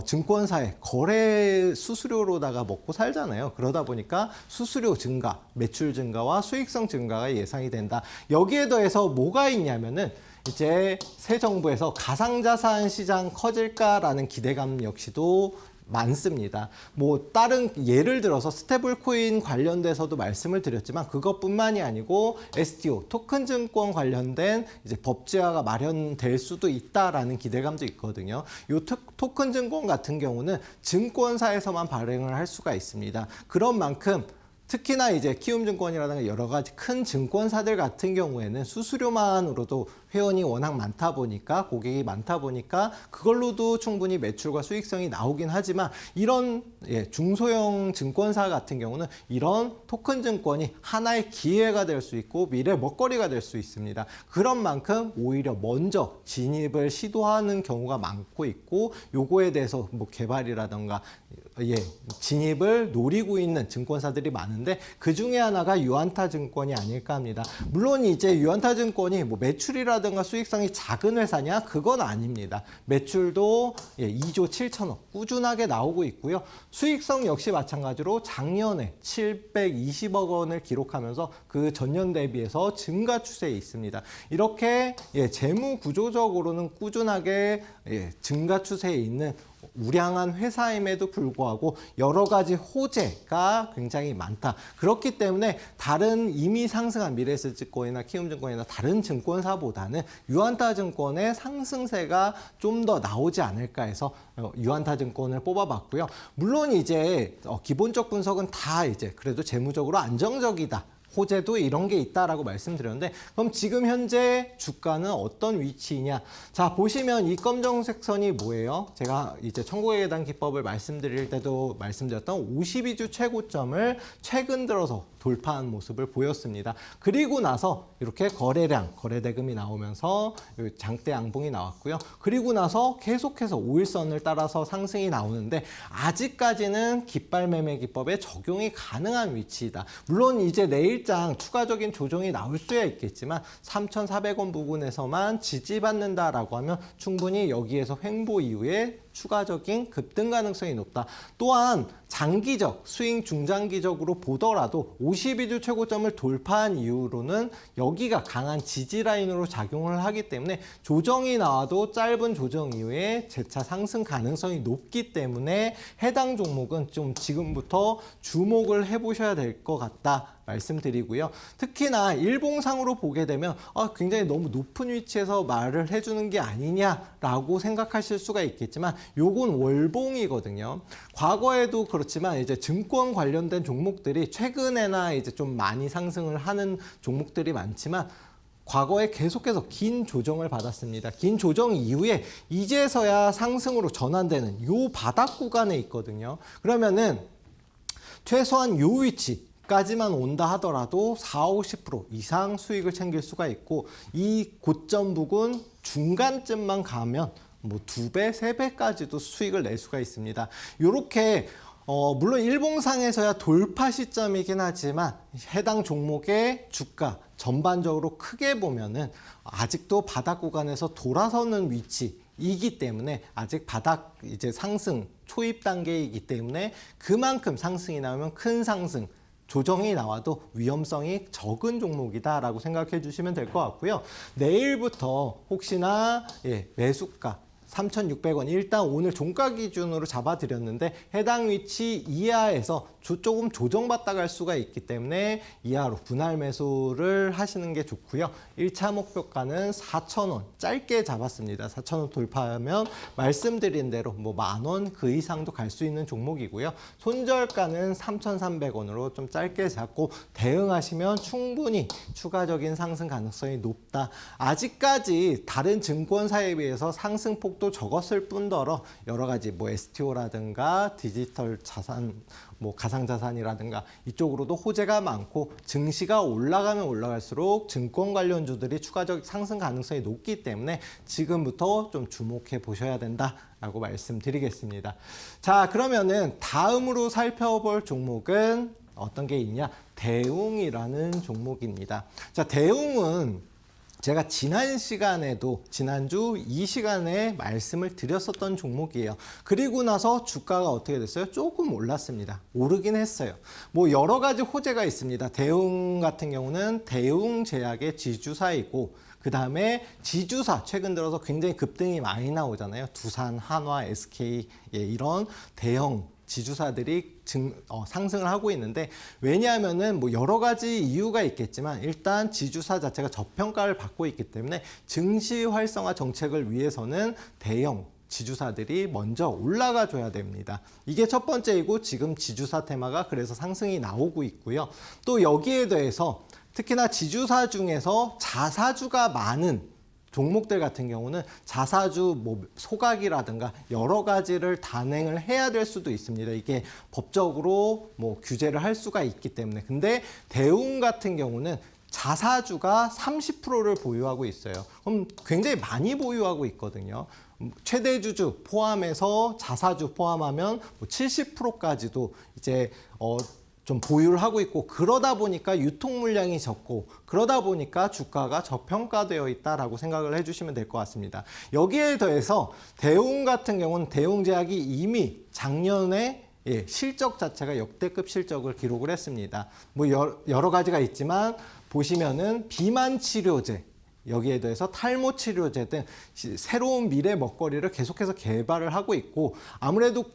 Speaker 1: 증권사의 거래 수수료로다가 먹고 살잖아요. 그러다 보니까 수수료 증가, 매출 증가와 수익성 증가가 예상이 된다. 여기에 더해서 뭐가 있냐면은 이제 새 정부에서 가상자산 시장 커질까라는 기대감 역시도 많습니다. 뭐 다른 예를 들어서 스테이블 코인 관련돼서도 말씀을 드렸지만 그것뿐만이 아니고 STO 토큰 증권 관련된 이제 법제화가 마련될 수도 있다라는 기대감도 있거든요. 이 토큰 증권 같은 경우는 증권사에서만 발행을 할 수가 있습니다. 그런 만큼 특히나 이제 키움증권이라든가 여러 가지 큰 증권사들 같은 경우에는 수수료만으로도 회원이 워낙 많다 보니까, 고객이 많다 보니까 그걸로도 충분히 매출과 수익성이 나오긴 하지만, 이런 중소형 증권사 같은 경우는 이런 토큰 증권이 하나의 기회가 될 수 있고 미래 먹거리가 될 수 있습니다. 그런 만큼 오히려 먼저 진입을 시도하는 경우가 많고 있고, 요거에 대해서 뭐 개발이라든가 진입을 노리고 있는 증권사들이 많은데, 그 중에 하나가 유안타 증권이 아닐까 합니다. 물론 이제 유안타 증권이 뭐 매출이라든가 수익성이 작은 회사냐? 그건 아닙니다. 매출도 2조 7천억 꾸준하게 나오고 있고요. 수익성 역시 마찬가지로 작년에 720억 원을 기록하면서 그 전년 대비해서 증가 추세에 있습니다. 이렇게 재무 구조적으로는 꾸준하게 증가 추세에 있는 우량한 회사임에도 불구하고 여러 가지 호재가 굉장히 많다. 그렇기 때문에 다른 이미 상승한 미래에셋증권이나 키움증권이나 다른 증권사보다는 유안타증권의 상승세가 좀 더 나오지 않을까 해서 유안타증권을 뽑아봤고요. 물론 이제 기본적 분석은 다 이제 그래도 재무적으로 안정적이다, 호재도 이런 게 있다라고 말씀드렸는데, 그럼 지금 현재 주가는 어떤 위치이냐? 자, 보시면 이 검정색 선이 뭐예요? 제가 이제 천국의 계단 기법을 말씀드릴 때도 말씀드렸던 52주 최고점을 최근 들어서 돌파한 모습을 보였습니다. 그리고 나서 이렇게 거래량, 거래대금이 나오면서 장대 양봉이 나왔고요. 그리고 나서 계속해서 5일선을 따라서 상승이 나오는데, 아직까지는 깃발 매매 기법에 적용이 가능한 위치이다. 물론 이제 내일장 추가적인 조정이 나올 수야 있겠지만 3,400원 부근에서만 지지받는다라고 하면 충분히 여기에서 횡보 이후에 추가적인 급등 가능성이 높다. 또한 장기적, 스윙 중장기적으로 보더라도 52주 최고점을 돌파한 이후로는 여기가 강한 지지 라인으로 작용을 하기 때문에 조정이 나와도 짧은 조정 이후에 재차 상승 가능성이 높기 때문에 해당 종목은 좀 지금부터 주목을 해보셔야 될 것 같다 말씀드리고요. 특히나 일봉상으로 보게 되면 굉장히 너무 높은 위치에서 말을 해주는 게 아니냐라고 생각하실 수가 있겠지만 요건 월봉이거든요. 과거에도 그렇지만 이제 증권 관련된 종목들이 최근에나 이제 좀 많이 상승을 하는 종목들이 많지만 과거에 계속해서 긴 조정을 받았습니다. 긴 조정 이후에 이제서야 상승으로 전환되는 요 바닥 구간에 있거든요. 그러면은 최소한 요 위치까지만 온다 하더라도 40~50% 이상 수익을 챙길 수가 있고 이 고점 부근 중간쯤만 가면 뭐 2배, 3배까지도 수익을 낼 수가 있습니다. 이렇게 물론 일봉상에서야 돌파 시점이긴 하지만 해당 종목의 주가 전반적으로 크게 보면은 아직도 바닥 구간에서 돌아서는 위치이기 때문에 아직 바닥 이제 상승 초입 단계이기 때문에 그만큼 상승이 나오면 큰 상승, 조정이 나와도 위험성이 적은 종목이다라고 생각해 주시면 될 것 같고요. 내일부터 혹시나 매수가 3,600원 일단 오늘 종가 기준으로 잡아드렸는데 해당 위치 이하에서 조금 조정받다 갈 수가 있기 때문에 이하로 분할 매수를 하시는 게 좋고요. 1차 목표가는 4,000원 짧게 잡았습니다. 4,000원 돌파하면 말씀드린 대로 뭐 10,000원 그 이상도 갈 수 있는 종목이고요. 손절가는 3,300원으로 좀 짧게 잡고 대응하시면 충분히 추가적인 상승 가능성이 높다. 아직까지 다른 증권사에 비해서 상승폭도 적었을 뿐더러 여러 가지 뭐 STO라든가 디지털 자산 뭐 가상자산이라든가 이쪽으로도 호재가 많고 증시가 올라가면 올라갈수록 증권 관련주들이 추가적 상승 가능성이 높기 때문에 지금부터 좀 주목해 보셔야 된다라고 말씀드리겠습니다. 자, 그러면은 다음으로 살펴볼 종목은 어떤 게 있냐? 대웅이라는 종목입니다. 자, 대웅은 제가 지난 시간에도 지난주 이 시간에 말씀을 드렸었던 종목이에요. 그리고 나서 주가가 어떻게 됐어요? 조금 올랐습니다. 오르긴 했어요. 뭐 여러 가지 호재가 있습니다. 대웅 같은 경우는 대웅제약의 지주사이고 그 다음에 지주사 최근 들어서 굉장히 급등이 많이 나오잖아요. 두산, 한화, SK 이런 대형 지주사들이 상승을 하고 있는데 왜냐하면은 뭐 여러 가지 이유가 있겠지만 일단 지주사 자체가 저평가를 받고 있기 때문에 증시 활성화 정책을 위해서는 대형 지주사들이 먼저 올라가 줘야 됩니다. 이게 첫 번째이고 지금 지주사 테마가 그래서 상승이 나오고 있고요. 또 여기에 대해서 특히나 지주사 중에서 자사주가 많은 종목들 같은 경우는 자사주 뭐 소각이라든가 여러 가지를 단행을 해야 될 수도 있습니다. 이게 법적으로 뭐 규제를 할 수가 있기 때문에. 근데 대웅 같은 경우는 자사주가 30%를 보유하고 있어요. 그럼 굉장히 많이 보유하고 있거든요. 최대 주주 포함해서 자사주 포함하면 뭐 70%까지도 이제 좀 보유를 하고 있고 그러다 보니까 유통 물량이 적고 그러다 보니까 주가가 저평가되어 있다라고 생각을 해주시면 될 것 같습니다. 여기에 더해서 대웅 같은 경우는 대웅제약이 이미 작년에 실적 자체가 역대급 실적을 기록을 했습니다. 뭐 여러 가지가 있지만 보시면은 비만 치료제 여기에 대해서 탈모 치료제 등 새로운 미래 먹거리를 계속해서 개발을 하고 있고 아무래도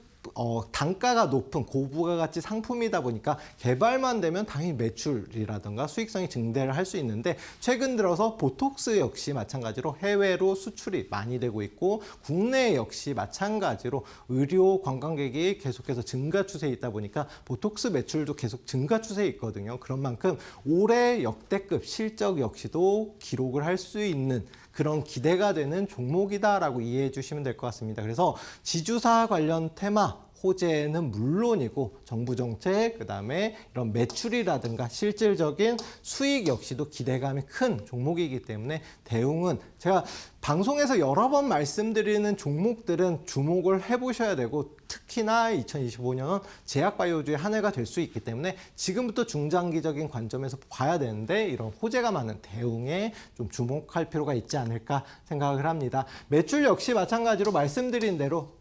Speaker 1: 단가가 높은 고부가가치 상품이다 보니까 개발만 되면 당연히 매출이라든가 수익성이 증대를 할 수 있는데 최근 들어서 보톡스 역시 마찬가지로 해외로 수출이 많이 되고 있고 국내 역시 마찬가지로 의료 관광객이 계속해서 증가 추세에 있다 보니까 보톡스 매출도 계속 증가 추세에 있거든요. 그런 만큼 올해 역대급 실적 역시도 기록을 할 수 있는 그런 기대가 되는 종목이다라고 이해해 주시면 될 것 같습니다. 그래서 지주사 관련 테마 호재는 물론이고 정부 정책, 그다음에 이런 매출이라든가 실질적인 수익 역시도 기대감이 큰 종목이기 때문에 대웅은 제가 방송에서 여러 번 말씀드리는 종목들은 주목을 해보셔야 되고 특히나 2025년은 제약바이오주의 한 해가 될 수 있기 때문에 지금부터 중장기적인 관점에서 봐야 되는데 이런 호재가 많은 대웅에 좀 주목할 필요가 있지 않을까 생각을 합니다. 매출 역시 마찬가지로 말씀드린 대로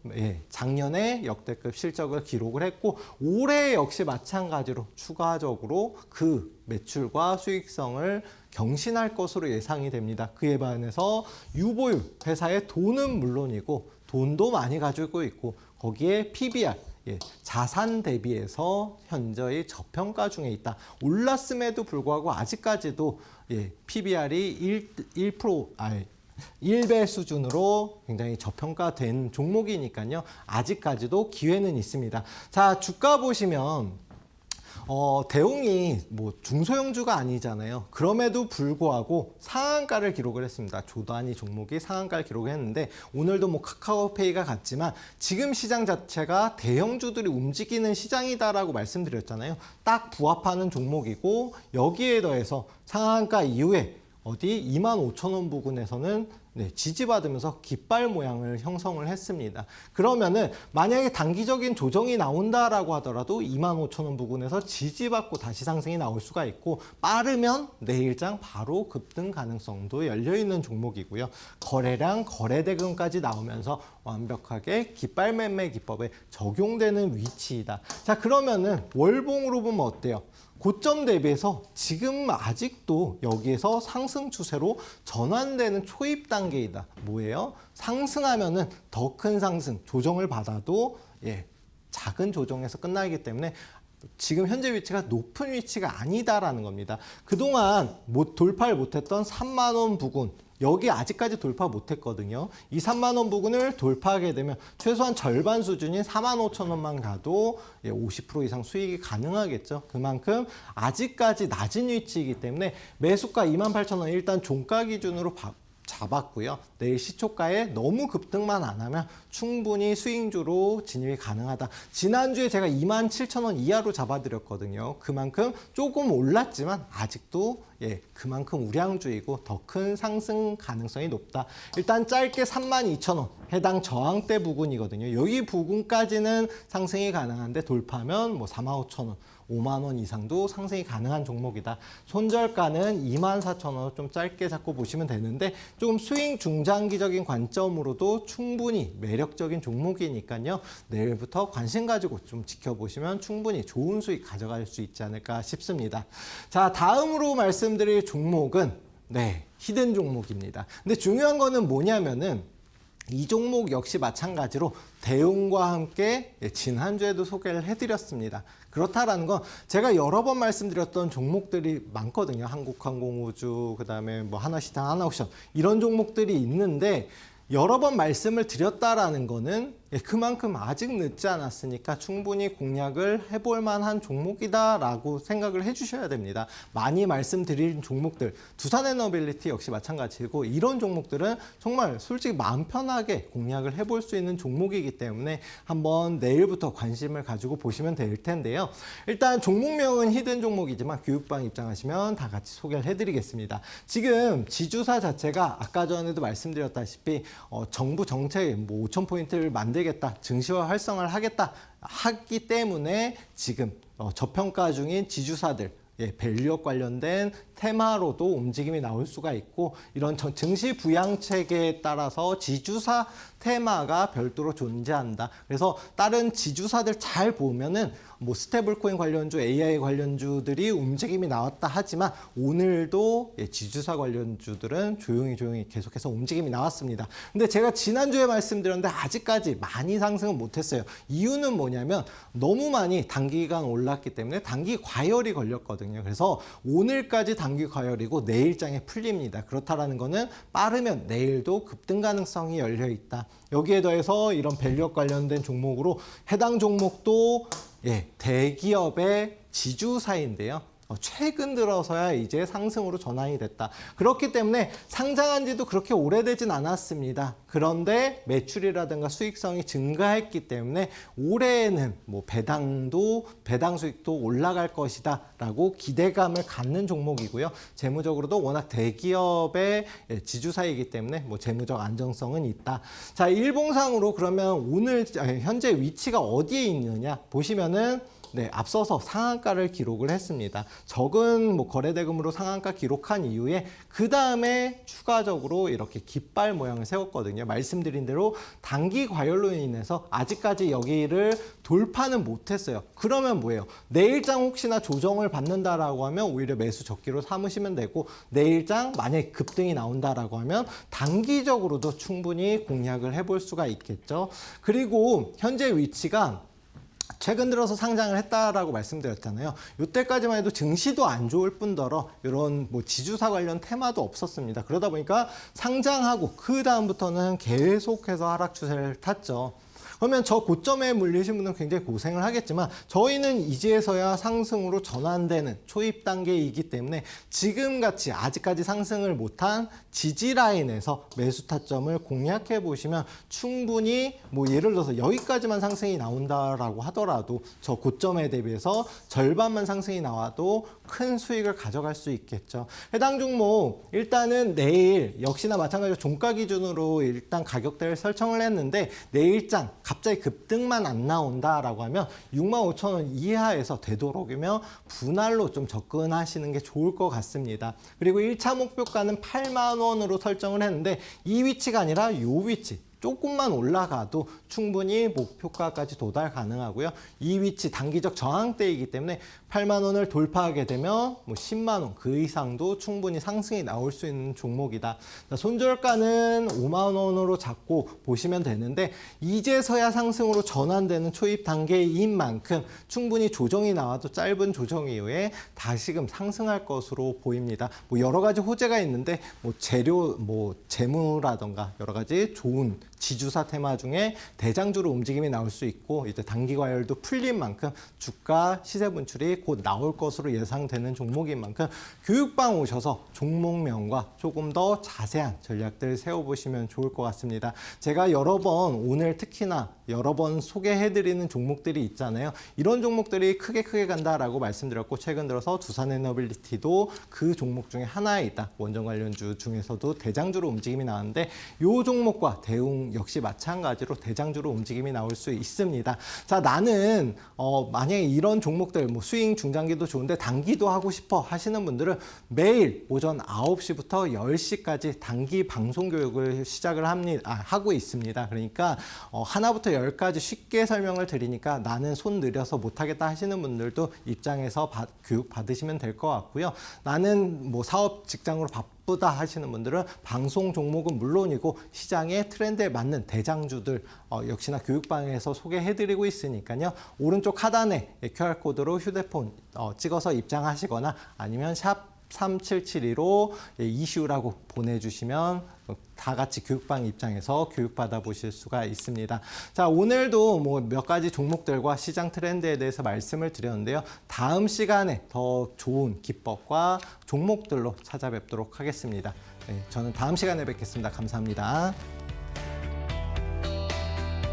Speaker 1: 작년에 역대급 실적을 기록을 했고 올해 역시 마찬가지로 추가적으로 그 매출과 수익성을 경신할 것으로 예상이 됩니다. 그에 반해서 유보율, 회사의 돈은 물론이고 돈도 많이 가지고 있고 거기에 PBR, 자산 대비해서 현저히 저평가 중에 있다. 올랐음에도 불구하고 아직까지도 PBR이 1배 수준으로 굉장히 저평가된 종목이니까요. 아직까지도 기회는 있습니다. 자, 주가 보시면 대웅이 뭐 중소형주가 아니잖아요. 그럼에도 불구하고 상한가를 기록을 했습니다. 조단위 종목이 상한가를 기록했는데 오늘도 뭐 카카오페이가 같지만 지금 시장 자체가 대형주들이 움직이는 시장이다라고 말씀드렸잖아요. 딱 부합하는 종목이고 여기에 더해서 상한가 이후에 어디 25,000원 부근에서는 지지받으면서 깃발 모양을 형성을 했습니다. 그러면은 만약에 단기적인 조정이 나온다라고 하더라도 25,000원 부근에서 지지받고 다시 상승이 나올 수가 있고 빠르면 내일장 바로 급등 가능성도 열려있는 종목이고요. 거래량, 거래대금까지 나오면서 완벽하게 깃발 매매 기법에 적용되는 위치이다. 자, 그러면은 월봉으로 보면 어때요? 고점 대비해서 지금 아직도 여기에서 상승 추세로 전환되는 초입 단계이다. 뭐예요? 상승하면은 더 큰 상승, 조정을 받아도 작은 조정에서 끝나기 때문에 지금 현재 위치가 높은 위치가 아니다라는 겁니다. 그동안 돌파를 못했던 3만 원 부근, 여기 아직까지 돌파 못했거든요. 이 3만 원 부근을 돌파하게 되면 최소한 절반 수준인 4만 5천 원만 가도 50% 이상 수익이 가능하겠죠. 그만큼 아직까지 낮은 위치이기 때문에 매수가 28,000원 일단 종가 기준으로 잡았고요. 내일 시초가에 너무 급등만 안 하면 충분히 스윙주로 진입이 가능하다. 지난주에 제가 27,000원 이하로 잡아드렸거든요. 그만큼 조금 올랐지만 아직도 그만큼 우량주이고 더 큰 상승 가능성이 높다. 일단 짧게 32,000원 해당 저항대 부근이거든요. 여기 부근까지는 상승이 가능한데 돌파하면 뭐 45,000원 5만 원 이상도 상승이 가능한 종목이다. 손절가는 24,000원 좀 짧게 잡고 보시면 되는데 조금 스윙 중장기적인 관점으로도 충분히 매력적인 종목이니까요. 내일부터 관심 가지고 좀 지켜보시면 충분히 좋은 수익 가져갈 수 있지 않을까 싶습니다. 자, 다음으로 말씀드릴 종목은 히든 종목입니다. 근데 중요한 거는 뭐냐면은 이 종목 역시 마찬가지로 대웅과 함께 지난주에도 소개를 해드렸습니다. 그렇다라는 건 제가 여러 번 말씀드렸던 종목들이 많거든요. 한국항공우주, 그다음에 뭐 하나시장, 하나옵션 이런 종목들이 있는데 여러 번 말씀을 드렸다라는 거는 그만큼 아직 늦지 않았으니까 충분히 공략을 해볼 만한 종목이다라고 생각을 해주셔야 됩니다. 많이 말씀드린 종목들, 두산에너빌리티 역시 마찬가지고 이런 종목들은 정말 솔직히 마음 편하게 공략을 해볼 수 있는 종목이기 때문에 한번 내일부터 관심을 가지고 보시면 될 텐데요. 일단 종목명은 히든 종목이지만 교육방 입장하시면 다 같이 소개를 해드리겠습니다. 지금 지주사 자체가 아까 전에도 말씀드렸다시피 정부 정책 5,000포인트를 만들겠다, 증시화 활성화를 하겠다 하기 때문에 지금 저평가 중인 지주사들 밸류업 관련된 테마로도 움직임이 나올 수가 있고 이런 증시 부양책에 따라서 지주사 테마가 별도로 존재한다. 그래서 다른 지주사들 잘 보면은 뭐 스테이블코인 관련주, AI 관련주들이 움직임이 나왔다 하지만 오늘도 지주사 관련주들은 조용히 계속해서 움직임이 나왔습니다. 근데 제가 지난주에 말씀드렸는데 아직까지 많이 상승은 못했어요. 이유는 뭐냐면 너무 많이 단기간 올랐기 때문에 단기 과열이 걸렸거든요. 그래서 오늘까지 단기 과열이고 내일장에 풀립니다. 그렇다라는 거는 빠르면 내일도 급등 가능성이 열려 있다. 여기에 더해서 이런 밸류업 관련된 종목으로 해당 종목도 대기업의 지주사인데요. 최근 들어서야 이제 상승으로 전환이 됐다. 그렇기 때문에 상장한 지도 그렇게 오래되진 않았습니다. 그런데 매출이라든가 수익성이 증가했기 때문에 올해에는 뭐 배당 수익도 올라갈 것이다 라고 기대감을 갖는 종목이고요. 재무적으로도 워낙 대기업의 지주사이기 때문에 뭐 재무적 안정성은 있다. 자, 일봉상으로 그러면 오늘 현재 위치가 어디에 있느냐 보시면은 앞서서 상한가를 기록을 했습니다. 적은 뭐 거래대금으로 상한가 기록한 이후에 그 다음에 추가적으로 이렇게 깃발 모양을 세웠거든요. 말씀드린 대로 단기 과열로 인해서 아직까지 여기를 돌파는 못했어요. 그러면 뭐예요? 내일장 혹시나 조정을 받는다라고 하면 오히려 매수 적기로 삼으시면 되고, 내일장 만약에 급등이 나온다라고 하면 단기적으로도 충분히 공략을 해볼 수가 있겠죠. 그리고 현재 위치가 최근 들어서 상장을 했다라고 말씀드렸잖아요. 이때까지만 해도 증시도 안 좋을 뿐더러 이런 뭐 지주사 관련 테마도 없었습니다. 그러다 보니까 상장하고 그 다음부터는 계속해서 하락 추세를 탔죠. 그러면 저 고점에 물리신 분은 굉장히 고생을 하겠지만 저희는 이제서야 상승으로 전환되는 초입 단계이기 때문에 지금같이 아직까지 상승을 못한 지지 라인에서 매수 타점을 공략해 보시면 충분히 뭐 예를 들어서 여기까지만 상승이 나온다라고 하더라도 저 고점에 대비해서 절반만 상승이 나와도 큰 수익을 가져갈 수 있겠죠. 해당 종목 일단은 내일 역시나 마찬가지로 종가 기준으로 일단 가격대를 설정을 했는데 내일장 갑자기 급등만 안 나온다라고 하면 65,000원 이하에서 되도록이면 분할로 좀 접근하시는 게 좋을 것 같습니다. 그리고 1차 목표가는 8만 원으로 설정을 했는데 이 위치가 아니라 이 위치 조금만 올라가도 충분히 목표가까지 도달 가능하고요. 이 위치 단기적 저항대이기 때문에 8만 원을 돌파하게 되면 뭐 10만 원 그 이상도 충분히 상승이 나올 수 있는 종목이다. 손절가는 5만 원으로 잡고 보시면 되는데 이제서야 상승으로 전환되는 초입 단계인 만큼 충분히 조정이 나와도 짧은 조정 이후에 다시금 상승할 것으로 보입니다. 뭐 여러 가지 호재가 있는데 뭐 재료, 뭐 재무라던가 여러 가지 좋은 지주사 테마 중에 대장주로 움직임이 나올 수 있고 이제 단기 과열도 풀린 만큼 주가 시세 분출이 곧 나올 것으로 예상되는 종목인 만큼 교육방 오셔서 종목명과 조금 더 자세한 전략들 세워보시면 좋을 것 같습니다. 제가 여러 번 오늘 특히나 여러 번 소개해드리는 종목들이 있잖아요. 이런 종목들이 크게 간다라고 말씀드렸고 최근 들어서 두산에너빌리티도 그 종목 중에 하나이다. 원전 관련주 중에서도 대장주로 움직임이 나왔는데 이 종목과 대웅 역시 마찬가지로 대장주로 움직임이 나올 수 있습니다. 자, 나는 만약에 이런 종목들 뭐 스윙 중장기도 좋은데 단기도 하고 싶어 하시는 분들은 매일 오전 9시부터 10시까지 단기 방송 교육을 시작을 하고 있습니다. 그러니까 하나부터 10까지 쉽게 설명을 드리니까 나는 손 느려서 못하겠다 하시는 분들도 입장에서 교육 받으시면 될 것 같고요. 나는 뭐 사업 직장으로 바쁘다 하시는 분들은 방송 종목은 물론이고 시장의 트렌드에 맞는 대장주들 역시나 교육방에서 소개해드리고 있으니까요. 오른쪽 하단에 QR코드로 휴대폰 찍어서 입장하시거나 아니면 샵 3772로 이슈라고 보내주시면 다 같이 교육방 입장에서 교육받아 보실 수가 있습니다. 자, 오늘도 뭐 몇 가지 종목들과 시장 트렌드에 대해서 말씀을 드렸는데요. 다음 시간에 더 좋은 기법과 종목들로 찾아뵙도록 하겠습니다. 네, 저는 다음 시간에 뵙겠습니다. 감사합니다.